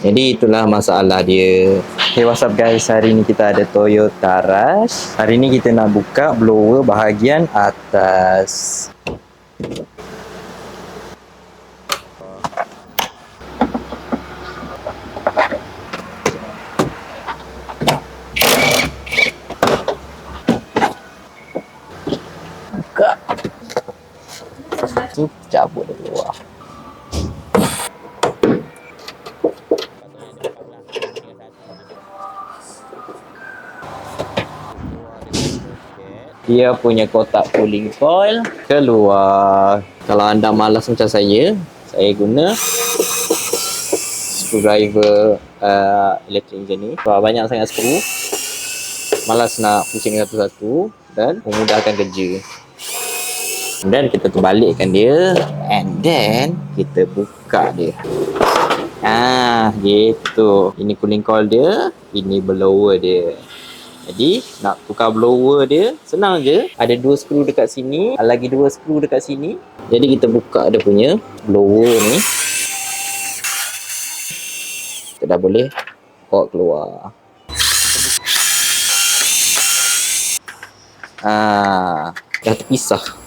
Jadi itulah masalah dia. Okay, what's up guys? Hari ni kita ada Toyota Rush. Hari ni kita nak buka blower bahagian atas. Buka. Tu cabut dari luar. Dia punya kotak cooling coil keluar. Kalau anda malas macam saya guna screwdriver elektrik macam ni. Sebab banyak sangat skru, malas nak pusing satu-satu dan memudahkan kerja. Dan kita terbalikkan dia, and then kita buka dia. Gitu. Ini cooling coil dia, ini blower dia. Jadi nak tukar blower dia senang je. Ada 2 skru dekat sini, lagi 2 skru dekat sini. Jadi kita buka dia punya blower ni. Kita dah boleh bawa keluar. Dah terpisah.